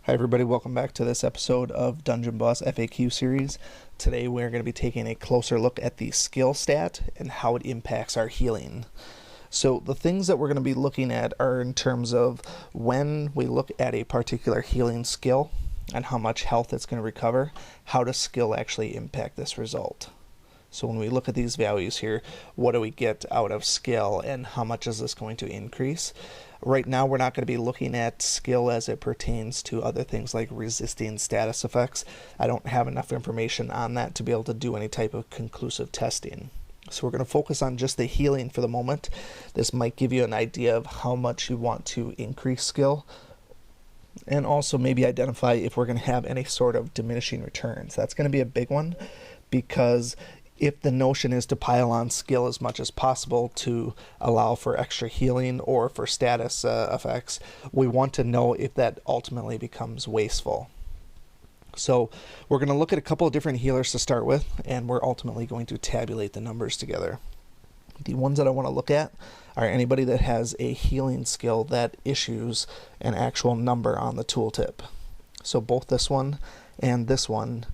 Hi everybody, welcome back to this episode of Dungeon Boss FAQ series. Today we're going to be taking a closer look at the skill stat and how it impacts our healing. So the things that we're going to be looking at are in terms of when we look at a particular healing skill and how much health it's going to recover, how does skill actually impact this result? So when we look at these values here, what do we get out of skill and how much is this going to increase? Right now we're not going to be looking at skill as it pertains to other things like resisting status effects. I don't have enough information on that to be able to do any type of conclusive testing. So we're going to focus on just the healing for the moment. This might give you an idea of how much you want to increase skill, and also maybe identify if we're going to have any sort of diminishing returns. That's going to be a big one, because if the notion is to pile on skill as much as possible to allow for extra healing or for status effects, we want to know if that ultimately becomes wasteful. So we're going to look at a couple of different healers to start with, and we're ultimately going to tabulate the numbers together. The ones that I want to look at are anybody that has a healing skill that issues an actual number on the tooltip. So both this one and this one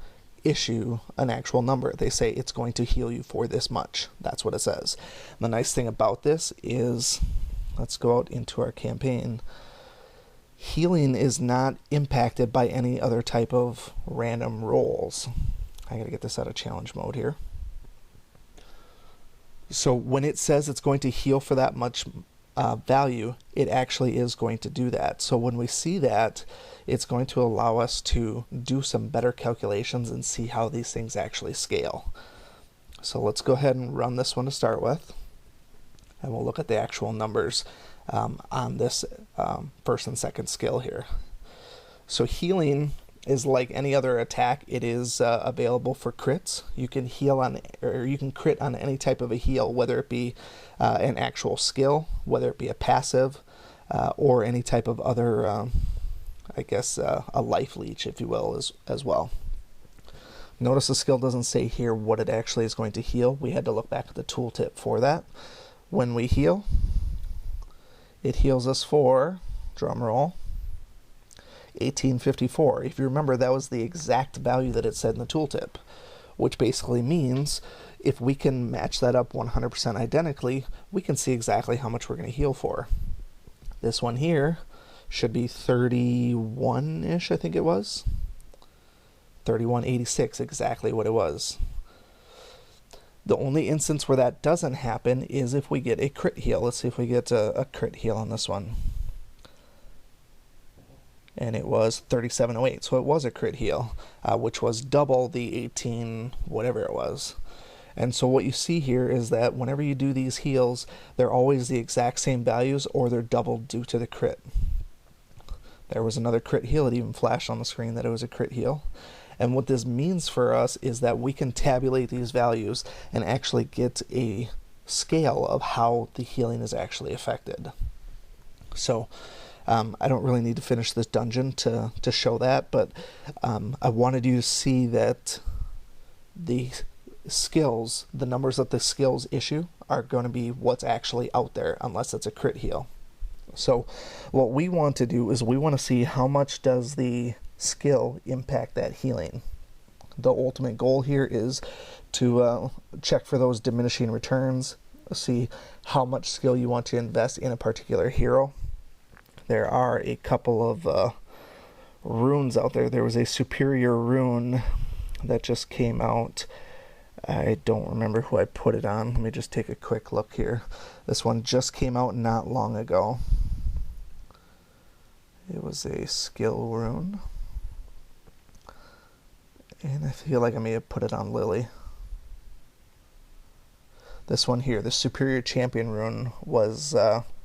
issue an actual number. They say it's going to heal you for this much. That's what it says. The nice thing about this is, let's go out into our campaign. Healing is not impacted by any other type of random rolls. I gotta get this out of challenge mode here. So when it says it's going to heal for that much value, it actually is going to do that. So when we see that, it's going to allow us to do some better calculations and see how these things actually scale. So let's go ahead and run this one to start with, and we'll look at the actual numbers on this first and second skill here. So healing is like any other attack. It is available for crits. You can heal on, or you can crit on any type of a heal, whether it be an actual skill, whether it be a passive, or any type of other, a life leech, if you will, as well. Notice the skill doesn't say here what it actually is going to heal. We had to look back at the tooltip for that. When we heal, it heals us for, drum roll, 1854. If you remember, that was the exact value that it said in the tooltip, which basically means if we can match that up 100% identically, we can see exactly how much we're going to heal for. This one here should be 31-ish, I think it was. 3186, exactly what it was. The only instance where that doesn't happen is if we get a crit heal. Let's see if we get a crit heal on this one. And it was 3708, so it was a crit heal, which was double the 18 whatever it was. And so what you see here is that whenever you do these heals, they're always the exact same values, or they're doubled due to the crit. There was another crit heal. It even flashed on the screen that it was a crit heal. And what this means for us is that we can tabulate these values and actually get a scale of how the healing is actually affected. So I don't really need to finish this dungeon to show that, but I wanted you to see that the skills, the numbers that the skills issue, are going to be what's actually out there, unless it's a crit heal. So what we want to do is we want to see how much does the skill impact that healing. The ultimate goal here is to check for those diminishing returns, see how much skill you want to invest in a particular hero. There are a couple of runes out there. There was a superior rune that just came out. I don't remember who I put it on. Let me just take a quick look here. This one just came out not long ago. It was a skill rune, and I feel like I may have put it on Lily. This one here, the superior champion rune, was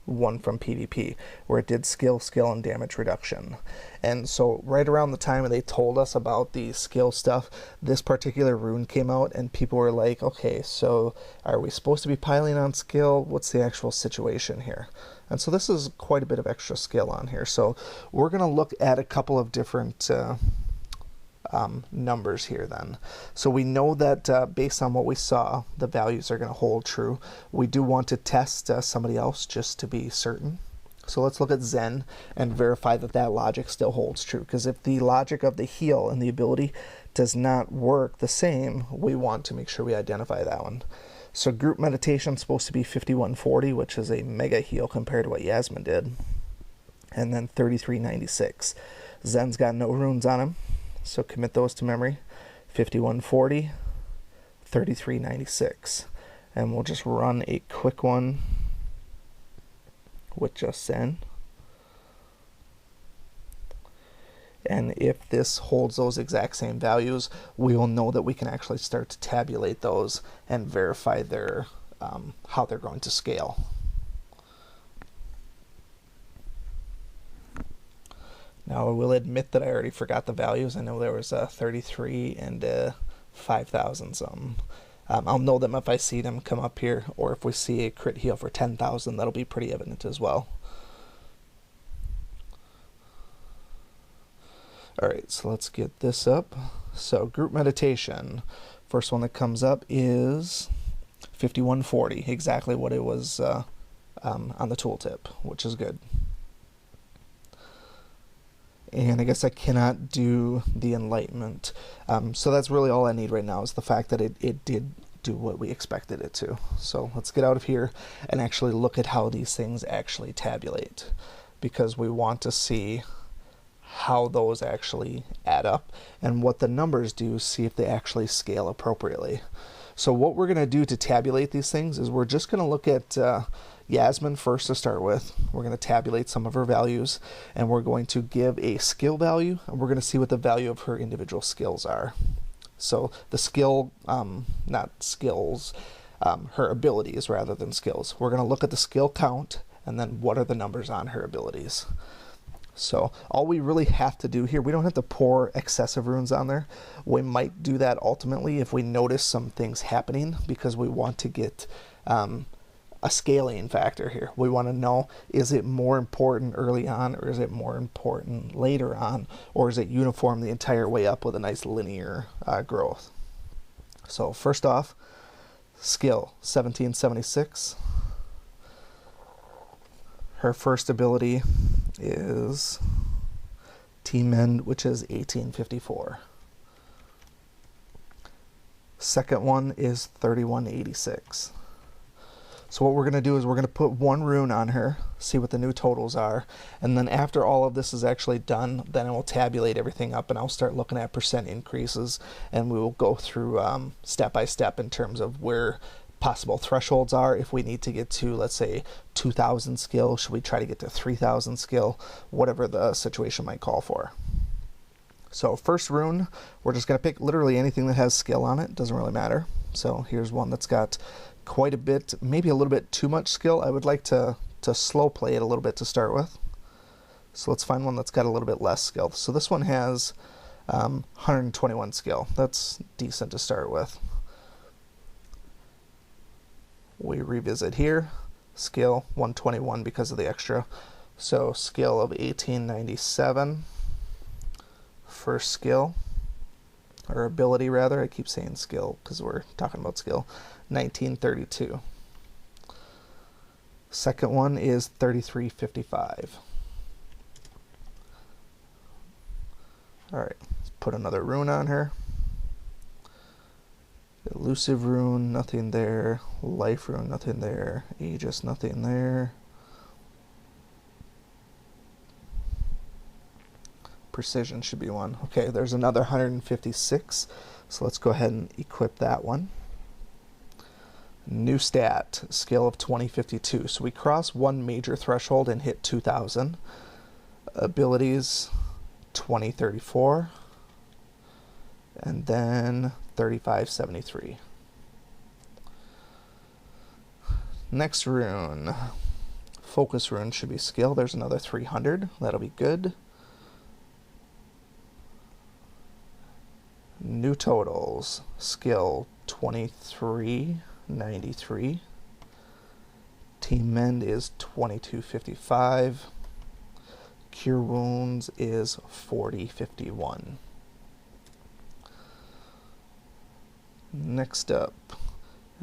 one from PvP, where it did skill, and damage reduction. And so right around the time they told us about the skill stuff, this particular rune came out, and people were like, okay, so are we supposed to be piling on skill? What's the actual situation here? And so this is quite a bit of extra skill on here. So we're going to look at a couple of different numbers here then. So we know that based on what we saw, the values are going to hold true. We do want to test somebody else just to be certain. So let's look at Zen and verify that that logic still holds true. Because if the logic of the heal and the ability does not work the same, we want to make sure we identify that one. So group meditation is supposed to be 5140, which is a mega heal compared to what Yasmin did. And then 3396. Zen's got no runes on him, so commit those to memory. 5140, 3396. And we'll just run a quick one with just Zen. And if this holds those exact same values, we will know that we can actually start to tabulate those and verify their how they're going to scale. Now I will admit that I already forgot the values. I know there was a 33 and a 5,000 something. I'll know them if I see them come up here, or if we see a crit heal for 10,000, that'll be pretty evident as well. Alright, so let's get this up. So group meditation, first one that comes up is 5140, exactly what it was on the tooltip, which is good. And I guess I cannot do the enlightenment. So that's really all I need right now, is the fact that it did do what we expected it to. So let's get out of here and actually look at how these things actually tabulate, because we want to see how those actually add up, and what the numbers do, see if they actually scale appropriately. So what we're going to do to tabulate these things is we're just going to look at Yasmin first to start with. We're going to tabulate some of her values, and we're going to give a skill value, and we're going to see what the value of her individual skills are. So the skill, not skills, her abilities rather than skills. We're going to look at the skill count, and then what are the numbers on her abilities. So all we really have to do here, we don't have to pour excessive runes on there. We might do that ultimately if we notice some things happening, because we want to get a scaling factor here. We want to know, is it more important early on, or is it more important later on, or is it uniform the entire way up with a nice linear growth? So first off, skill 1776. Her first ability is Team Mend, which is 1854. Second one is 3186. So what we're going to do is we're going to put one rune on her, see what the new totals are, and then after all of this is actually done, then I will tabulate everything up, and I'll start looking at percent increases, and we will go through step by step in terms of where possible thresholds are. If we need to get to, let's say, 2,000 skill, should we try to get to 3,000 skill, whatever the situation might call for. So first rune, we're just going to pick literally anything that has skill on it, doesn't really matter. So here's one that's got quite a bit, maybe a little bit too much skill. I would like to slow play it a little bit to start with. So let's find one that's got a little bit less skill. So this one has 121 skill. That's decent to start with. We revisit here, skill 121 because of the extra. So skill of 1897, first skill, or ability rather, I keep saying skill because we're talking about skill, 1932. Second one is 3355. Alright, let's put another rune on her. Elusive rune, nothing there. Life rune, nothing there. Aegis, nothing there. Precision should be one. Okay, there's another 156. So let's go ahead and equip that one. New stat, skill of 2052. So we cross one major threshold and hit 2,000. Abilities, 2034. And then 3573. Next rune, focus rune should be skill. There's another 300. That'll be good. New totals, skill 2393. Team Mend is 2255. Cure wounds is 4051. Next up,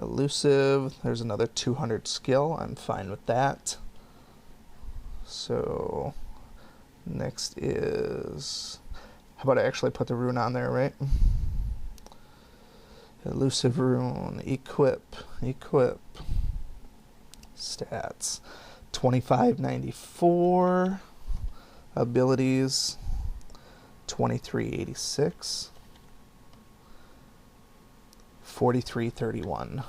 elusive. There's another 200 skill. I'm fine with that. So next is, how about I actually put the rune on there, right? Elusive rune, equip, stats, 2594, abilities, 2386, 4331.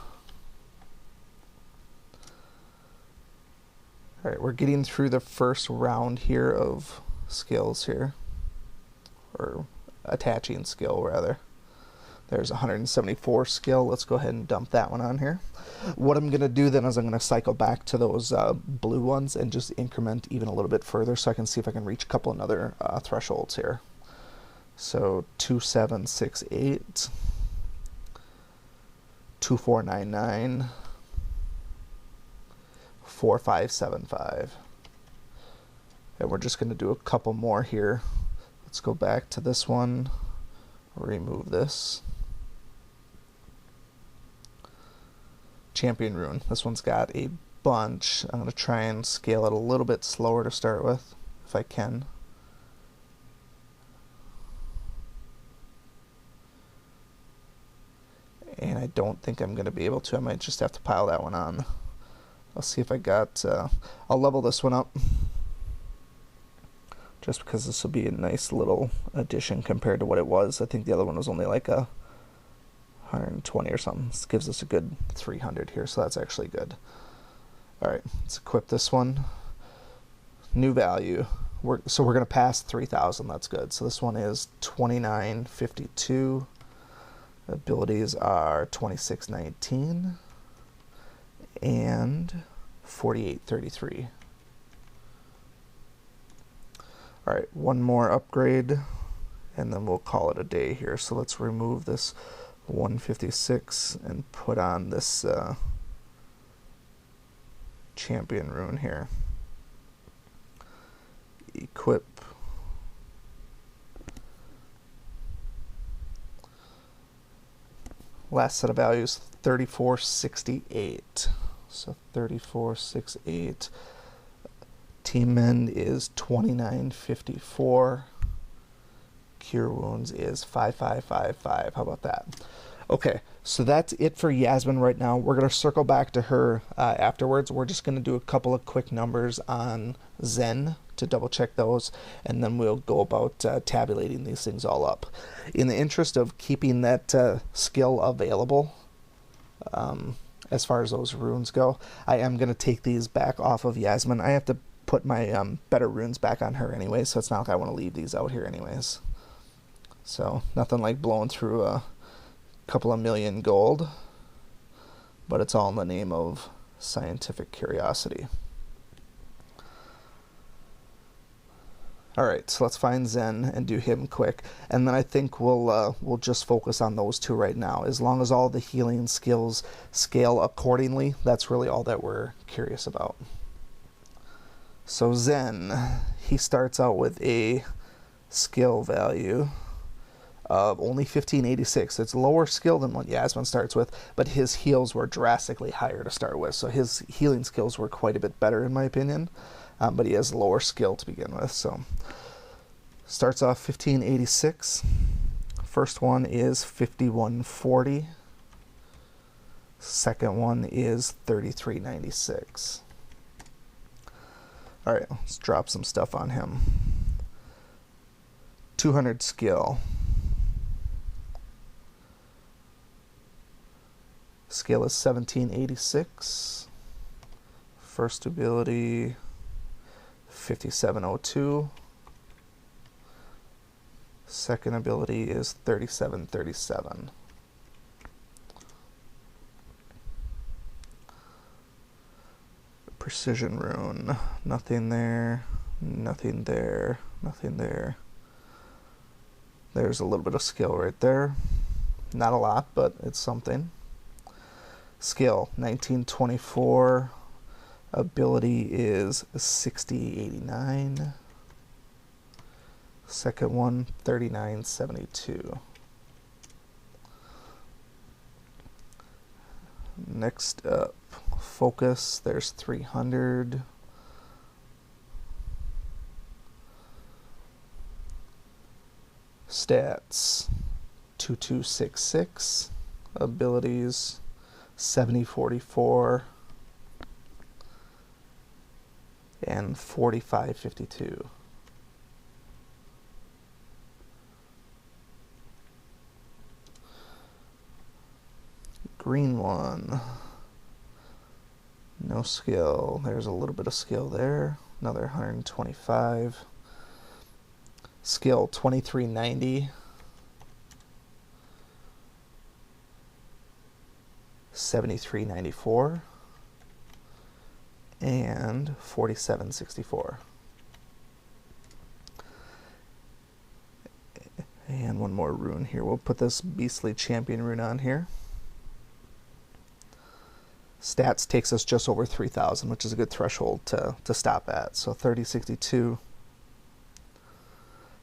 All right, we're getting through the first round here of skills here, or attaching skill rather. There's 174 skill. Let's go ahead and dump that one on here. What I'm going to do then is I'm going to cycle back to those blue ones and just increment even a little bit further so I can see if I can reach a couple of other thresholds here. So 2768, 2499, 4575. And we're just going to do a couple more here. Let's go back to this one, remove this. Champion rune. This one's got a bunch. I'm going to try and scale it a little bit slower to start with, if I can. And I don't think I'm going to be able to. I might just have to pile that one on. I'll see if I got... I'll level this one up, just because this will be a nice little addition compared to what it was. I think the other one was only like a 120 or something. This gives us a good 300 here, so that's actually good. Alright, let's equip this one. New value. So we're going to pass 3,000, that's good. So this one is 2952. Abilities are 2619 and 4833. Alright, one more upgrade, and then we'll call it a day here. So let's remove this 156 and put on this champion rune here. Equip. Last set of values, 3468. So 3468. Team Mend is 2954. Cure Wounds is 5555. How about that? Okay, so that's it for Yasmin right now. We're going to circle back to her afterwards. We're just going to do a couple of quick numbers on Zen to double check those, and then we'll go about tabulating these things all up. In the interest of keeping that skill available, as far as those runes go, I am going to take these back off of Yasmin. I have to put my better runes back on her anyway, so it's not like I want to leave these out here anyways. So nothing like blowing through a couple of million gold, but it's all in the name of scientific curiosity. Alright, so let's find Zen and do him quick, and then I think we'll just focus on those two right now. As long as all the healing skills scale accordingly, that's really all that we're curious about. So Zen, he starts out with a skill value of only 1586. It's lower skill than what Yasmin starts with, but his heals were drastically higher to start with, so his healing skills were quite a bit better in my opinion, but he has lower skill to begin with. So starts off 1586. First one is 5140. Second one is 3396. Alright, let's drop some stuff on him. 200 skill. Skill is 1786. First ability 5702. Second ability is 3737. Precision rune. Nothing there. Nothing there. Nothing there. There's a little bit of skill right there. Not a lot, but it's something. Skill 1924. Ability is 6089. Second one 3972. Next up, focus. There's 300. Stats 2266, abilities 7044, and 4552. Green one, no skill. There's a little bit of skill there. Another 125. Skill 2390. 7394. And 4764. And one more rune here. We'll put this beastly champion rune on here. Stats takes us just over 3,000, which is a good threshold to stop at. So 3062,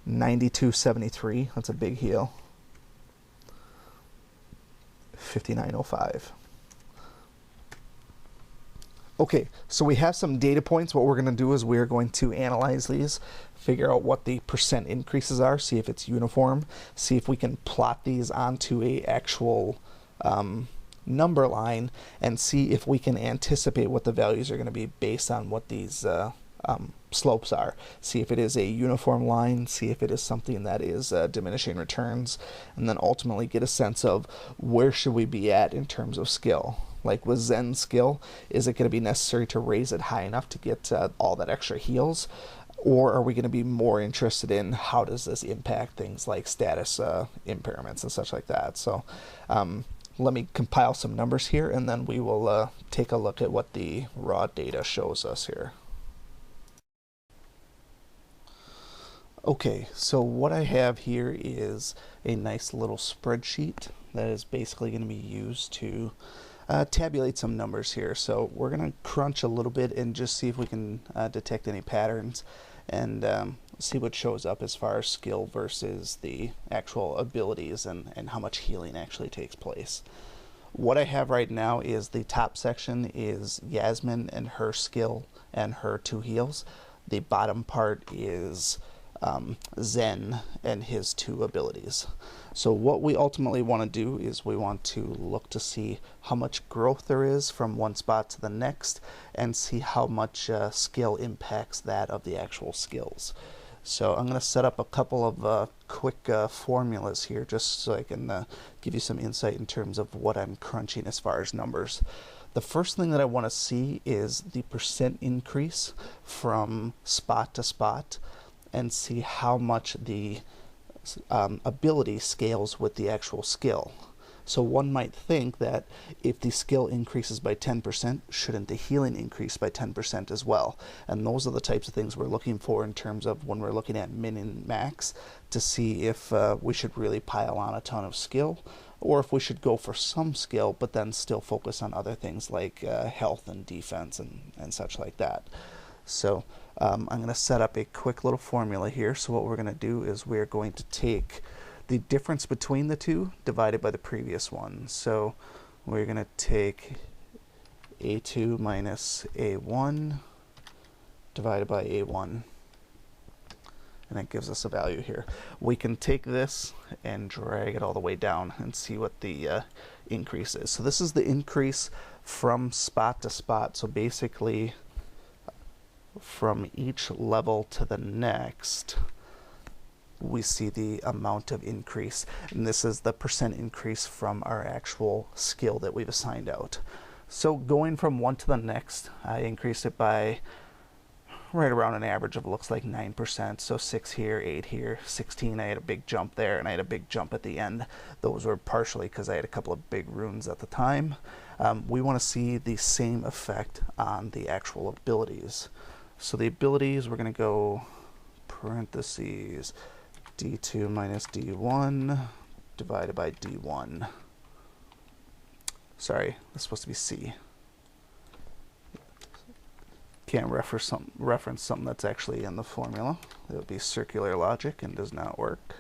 9273, that's a big heal. 5905. Okay, so we have some data points. What we're going to do is we're going to analyze these, figure out what the percent increases are, see if it's uniform, see if we can plot these onto a actual number line, and see if we can anticipate what the values are going to be based on what these slopes are. See if it is a uniform line, see if it is something that is diminishing returns, and then ultimately get a sense of where should we be at in terms of skill. Like with Zen skill, is it going to be necessary to raise it high enough to get all that extra heals? Or are we going to be more interested in how does this impact things like status impairments and such like that? So let me compile some numbers here, and then we will take a look at what the raw data shows us here. Okay, so what I have here is a nice little spreadsheet that is basically going to be used to tabulate some numbers here. So we're going to crunch a little bit and just see if we can detect any patterns, and see what shows up as far as skill versus the actual abilities, and how much healing actually takes place. What I have right now is the top section is Yasmin and her skill and her 2 heals. The bottom part is Zen and his 2 abilities. So what we ultimately want to do is we want to look to see how much growth there is from one spot to the next, and see how much skill impacts that of the actual skills. So I'm going to set up a couple of quick formulas here just so I can give you some insight in terms of what I'm crunching as far as numbers. The first thing that I want to see is the percent increase from spot to spot, and see how much the ability scales with the actual skill. So one might think that if the skill increases by 10%, shouldn't the healing increase by 10% as well? And those are the types of things we're looking for in terms of when we're looking at min and max, to see if we should really pile on a ton of skill, or if we should go for some skill but then still focus on other things like health and defense and such like that. So I'm going to set up a quick little formula here. So what we're going to do is we're going to take the difference between the two divided by the previous one. So we're going to take A2 minus A1 divided by A1, and that gives us a value here. We can take this and drag it all the way down and see what the increase is. So this is the increase from spot to spot. So basically from each level to the next, we see the amount of increase, and this is the percent increase from our actual skill that we've assigned out. So going from one to the next, I increased it by right around an average of, looks like 9%. So 6 here, 8 here, 16. I had a big jump there, and I had a big jump at the end. Those were partially because I had a couple of big runes at the time. We want to see the same effect on the actual abilities. So the abilities, we're going to go parentheses D2 minus D1 divided by D1. Sorry, that's supposed to be C. Can't reference something that's actually in the formula. It would be circular logic and does not work.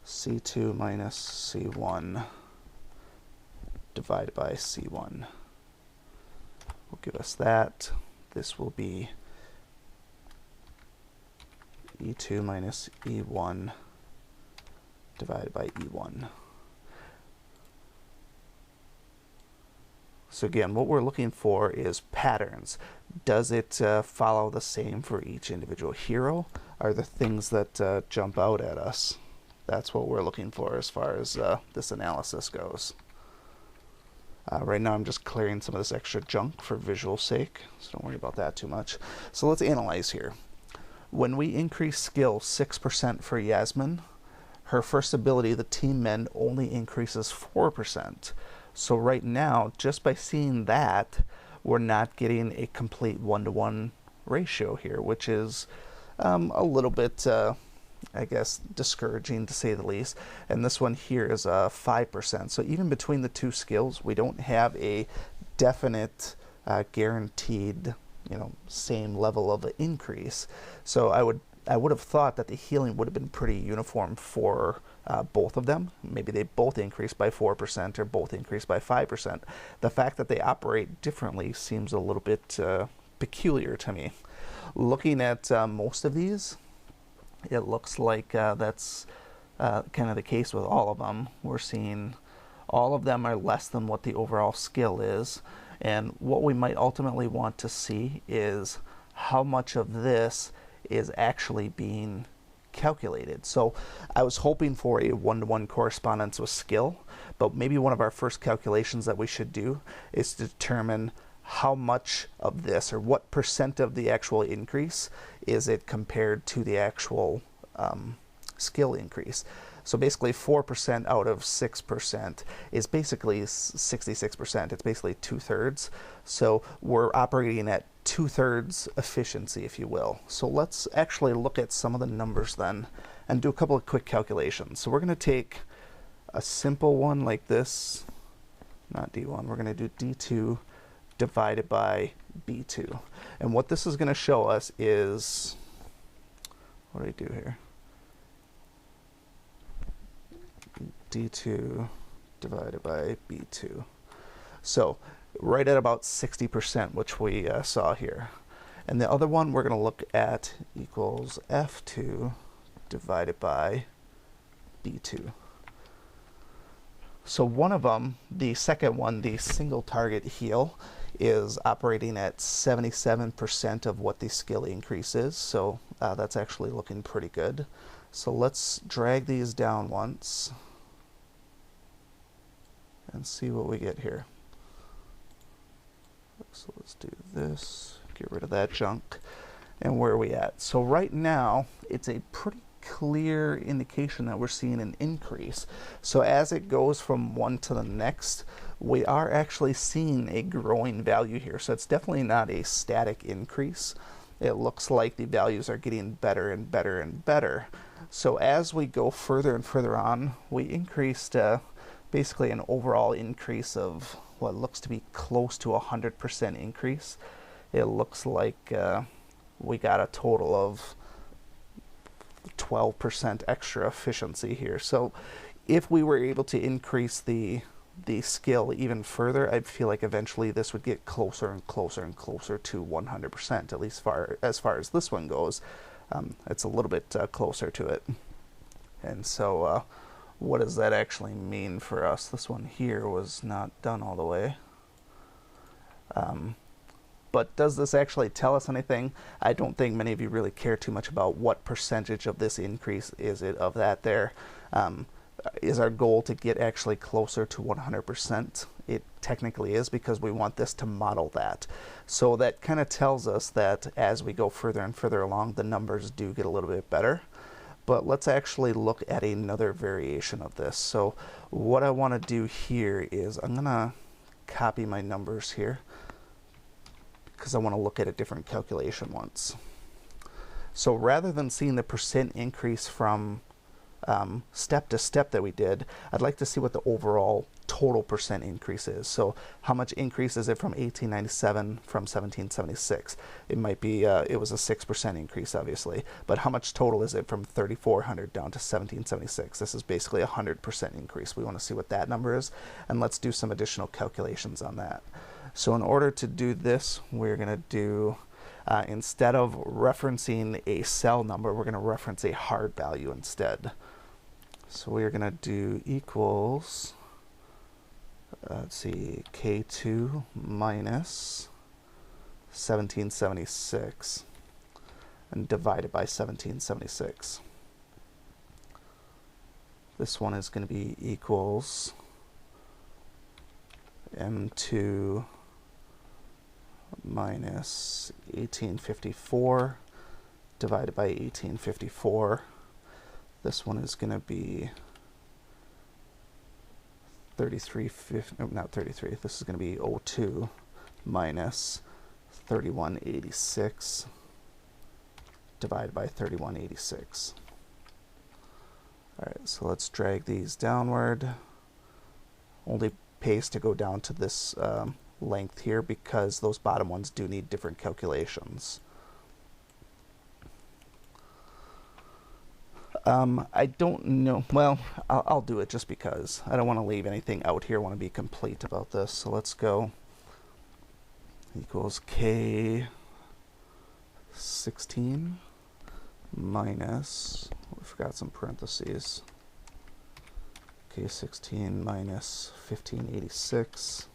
C2 minus C1 divided by C1 will give us that. This will be E2 minus E1 divided by E1. So again, what we're looking for is patterns. Does it follow the same for each individual hero? Are there things that jump out at us? That's what we're looking for as far as this analysis goes. Right now I'm just clearing some of this extra junk for visual sake, so don't worry about that too much. So let's analyze here. When we increase skill 6% for Yasmin, her first ability, the Team Mend, only increases 4%. So right now, just by seeing that, we're not getting a complete 1-to-1 ratio here, which is a little bit, I guess, discouraging to say the least. And this one here is 5%. So even between the two skills, we don't have a definite, guaranteed, same level of increase. So I would have thought that the healing would have been pretty uniform for both of them. Maybe they both increased by 4% or both increased by 5%. The fact that they operate differently seems a little bit peculiar to me. Looking at most of these, it looks like that's kind of the case with all of them. We're seeing all of them are less than what the overall skill is. And what we might ultimately want to see is how much of this is actually being calculated. So I was hoping for a 1-to-1 correspondence with skill, but maybe one of our first calculations that we should do is to determine how much of this, or what percent of the actual increase is it compared to the actual skill increase. So basically 4% out of 6% is basically 66%. It's basically 2/3. So we're operating at 2/3 efficiency, if you will. So let's actually look at some of the numbers then and do a couple of quick calculations. So we're going to take a simple one like this, not D1, we're going to do D2 divided by B2. And what this is going to show us is, what do I do here? D2 divided by B2. So right at about 60%, which we saw here. And the other one we're going to look at equals F2 divided by B2. So one of them, the second one, the single target heal, is operating at 77% of what the skill increase is. So that's actually looking pretty good. So let's drag these down once and see what we get here. So let's do this, get rid of that junk, and where are we at? So right now, it's a pretty clear indication that we're seeing an increase. So as it goes from one to the next, we are actually seeing a growing value here. So it's definitely not a static increase. It looks like the values are getting better and better and better. So as we go further and further on, we increased basically an overall increase of what looks to be close to 100% increase. It looks like we got a total of 12% extra efficiency here. So if we were able to increase the skill even further, I feel like eventually this would get closer and closer and closer to 100%, at least as far as this one goes. It's a little bit closer to it. And so what does that actually mean for us? This one here was not done all the way. But does this actually tell us anything? I don't think many of you really care too much about what percentage of this increase is it of that there. Is our goal to get actually closer to 100%? It technically is, because we want this to model that. So that kind of tells us that as we go further and further along, the numbers do get a little bit better. But let's actually look at another variation of this. So what I want to do here is I'm going to copy my numbers here, because I want to look at a different calculation once. So rather than seeing the percent increase from step to step that we did, I'd like to see what the overall total percent increase is. So how much increase is it from 1897 from 1776? It might be, it was a 6% increase, obviously, but how much total is it from 3400 down to 1776? This is basically a 100% increase. We want to see what that number is, and let's do some additional calculations on that. So in order to do this, we're going to do, instead of referencing a cell number, we're going to reference a hard value instead. So we are going to do equals, let's see, K2 minus 1776 and divided by 1776. This one is going to be equals M2 minus 1854 divided by 1854. This one is going to be 33, not 33, this is going to be O2 minus 3186 divided by 3186. Alright, so let's drag these downward. Only pays to go down to this length here because those bottom ones do need different calculations. I don't know. Well, I'll do it just because. I don't want to leave anything out here. I want to be complete about this. So let's go. Equals K16 minus, we forgot some parentheses. K16 minus 1586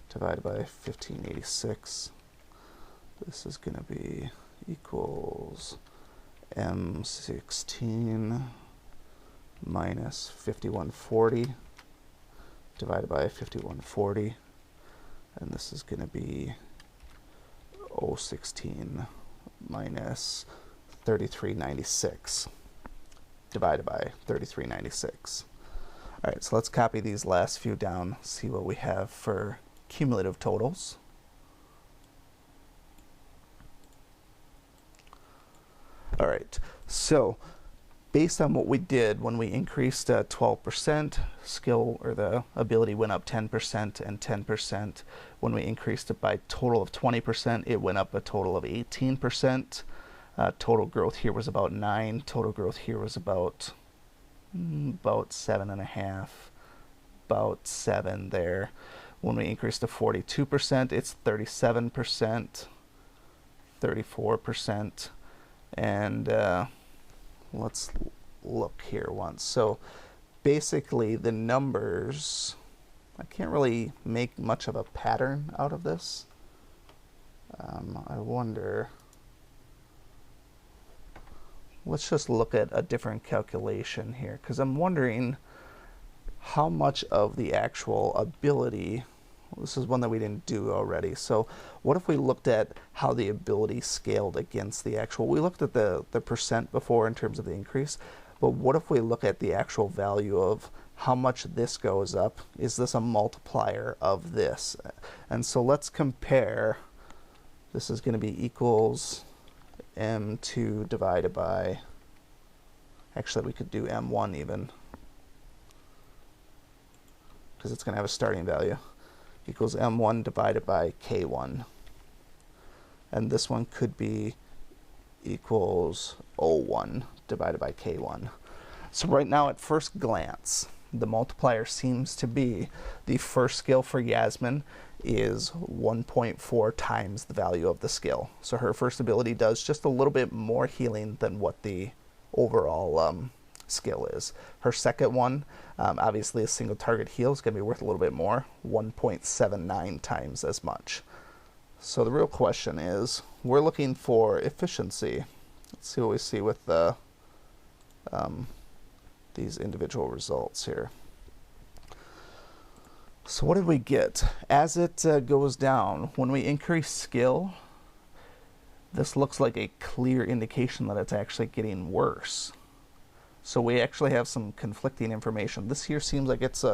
divided by 1586. This is going to be equals M16 minus 5140 divided by 5140, and this is going to be O16 minus 3396 divided by 3396. Alright, so let's copy these last few down, see what we have for cumulative totals. Alright, so based on what we did when we increased 12%, skill or the ability went up 10% and 10%. When we increased it by a total of 20%, it went up a total of 18%. Total growth here was about 9. Total growth here was about 7.5, about 7 there. When we increased to 42%, it's 37%, 34%. And let's look here once. So basically the numbers, I can't really make much of a pattern out of this. I wonder, let's just look at a different calculation here, because I'm wondering how much of the actual ability, this is one that we didn't do already. So what if we looked at how the ability scaled against the actual, we looked at the percent before in terms of the increase, but what if we look at the actual value of how much this goes up? Is this a multiplier of this? And so let's compare. This is going to be equals M2 divided by, actually we could do M1 even, because it's going to have a starting value, equals M1 divided by K1. And this one could be equals O1 divided by K1. So right now at first glance, the multiplier seems to be the first skill for Yasmin is 1.4 times the value of the skill. So her first ability does just a little bit more healing than what the overall skill is. Her second one, obviously a single target heal is going to be worth a little bit more, 1.79 times as much. So the real question is, we're looking for efficiency. Let's see what we see with the these individual results here. So what did we get? As it goes down, when we increase skill, this looks like a clear indication that it's actually getting worse. So we actually have some conflicting information. This here seems like it's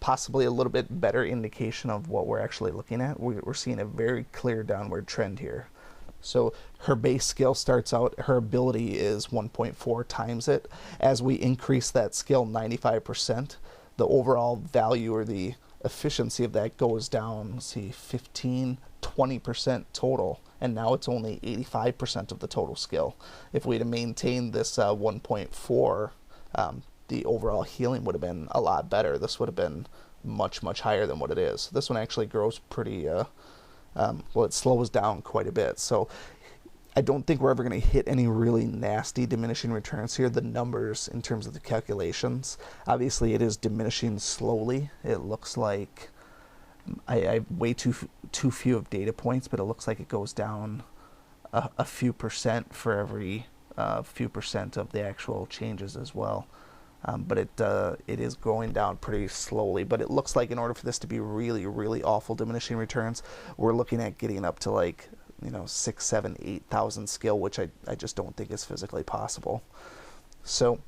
possibly a little bit better indication of what we're actually looking at. We're seeing a very clear downward trend here. So her base skill starts out, her ability is 1.4 times it. As we increase that skill 95%, the overall value or the efficiency of that goes down, let's see, 15, 20% total. And now it's only 85% of the total skill. If we'd have maintained this 1.4, the overall healing would have been a lot better. This would have been much, much higher than what it is. This one actually grows pretty, well, it slows down quite a bit. So I don't think we're ever going to hit any really nasty diminishing returns here. The numbers in terms of the calculations, obviously it is diminishing slowly. It looks like I have way too few of data points, but it looks like it goes down a few percent for every few percent of the actual changes as well. But it is going down pretty slowly. But it looks like in order for this to be really, really awful diminishing returns, we're looking at getting up to like, 6, 7, 8,000 skill, which I just don't think is physically possible. So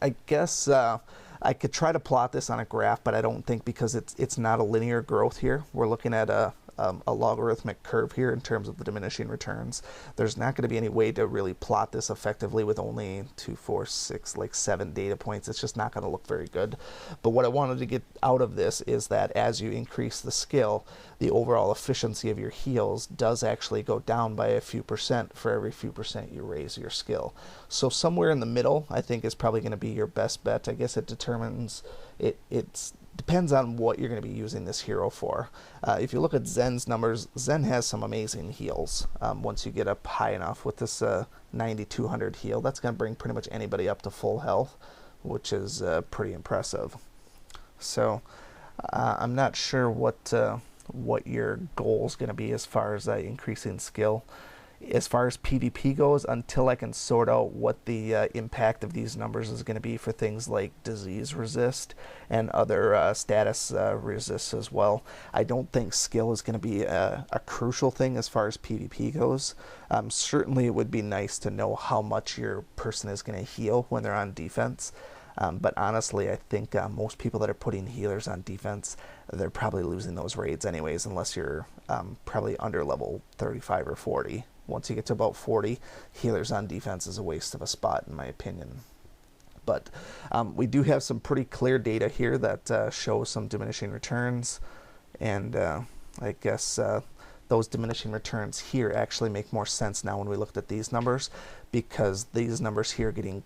I guess I could try to plot this on a graph, but I don't think, because it's not a linear growth here. We're looking at a logarithmic curve here in terms of the diminishing returns. There's not going to be any way to really plot this effectively with only 2, 4, 6, like 7 data points. It's just not going to look very good. But what I wanted to get out of this is that as you increase the skill, the overall efficiency of your heals does actually go down by a few percent for every few percent you raise your skill. So somewhere in the middle, I think, is probably going to be your best bet. I guess it determines it's depends on what you're going to be using this hero for. If you look at Zen's numbers, Zen has some amazing heals. Once you get up high enough with this 9200 heal, that's going to bring pretty much anybody up to full health, which is pretty impressive. So I'm not sure what your goal is going to be as far as increasing skill. As far as PvP goes, until I can sort out what the impact of these numbers is going to be for things like disease resist and other status resists as well, I don't think skill is going to be a crucial thing as far as PvP goes. Certainly it would be nice to know how much your person is going to heal when they're on defense. But honestly, I think most people that are putting healers on defense, they're probably losing those raids anyways, unless you're probably under level 35 or 40. Once you get to about 40, healers on defense is a waste of a spot, in my opinion. But we do have some pretty clear data here that shows some diminishing returns, and I guess those diminishing returns here actually make more sense now when we looked at these numbers, because these numbers here are getting,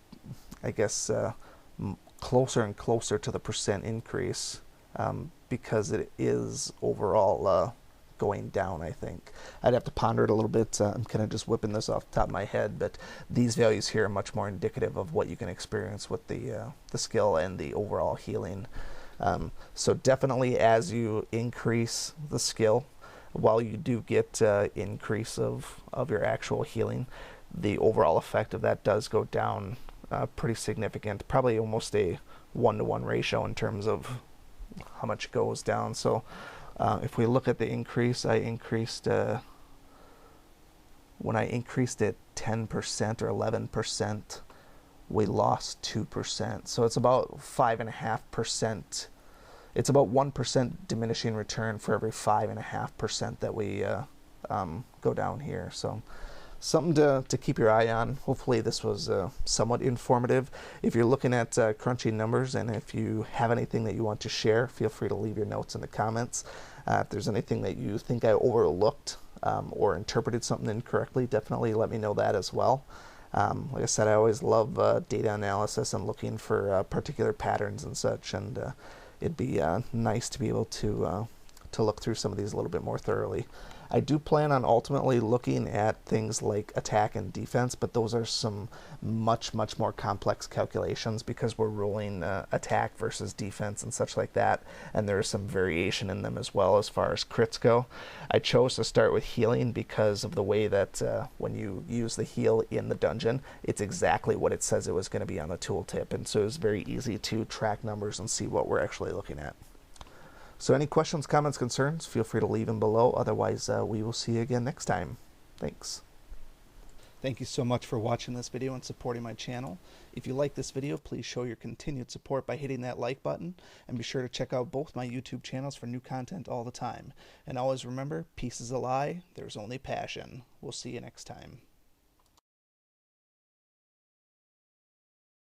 I guess, closer and closer to the percent increase, because it is overall going down, I think. I'd have to ponder it a little bit. I'm kind of just whipping this off the top of my head, but these values here are much more indicative of what you can experience with the skill and the overall healing. So definitely as you increase the skill, while you do get increase of your actual healing, the overall effect of that does go down pretty significant, probably almost a 1-to-1 ratio in terms of how much goes down. So if we look at the increase, I increased when I increased it 10% or 11%, we lost 2%. So it's about 5.5%. It's about 1% diminishing return for every 5.5% that we go down here. So something to keep your eye on. Hopefully this was somewhat informative. If you're looking at crunchy numbers, and if you have anything that you want to share, feel free to leave your notes in the comments. If there's anything that you think I overlooked or interpreted something incorrectly, definitely let me know that as well. Like I said, I always love data analysis and looking for particular patterns and such, and it'd be nice to be able to look through some of these a little bit more thoroughly. I do plan on ultimately looking at things like attack and defense, but those are some much more complex calculations, because we're ruling attack versus defense and such like that, and there's some variation in them as well as far as crits go. I chose to start with healing because of the way that when you use the heal in the dungeon, it's exactly what it says it was going to be on the tooltip, and so it's very easy to track numbers and see what we're actually looking at. So any questions, comments, concerns, feel free to leave them below. Otherwise, we will see you again next time. Thanks. Thank you so much for watching this video and supporting my channel. If you like this video, please show your continued support by hitting that like button, and be sure to check out both my YouTube channels for new content all the time. And always remember, peace is a lie, there's only passion. We'll see you next time.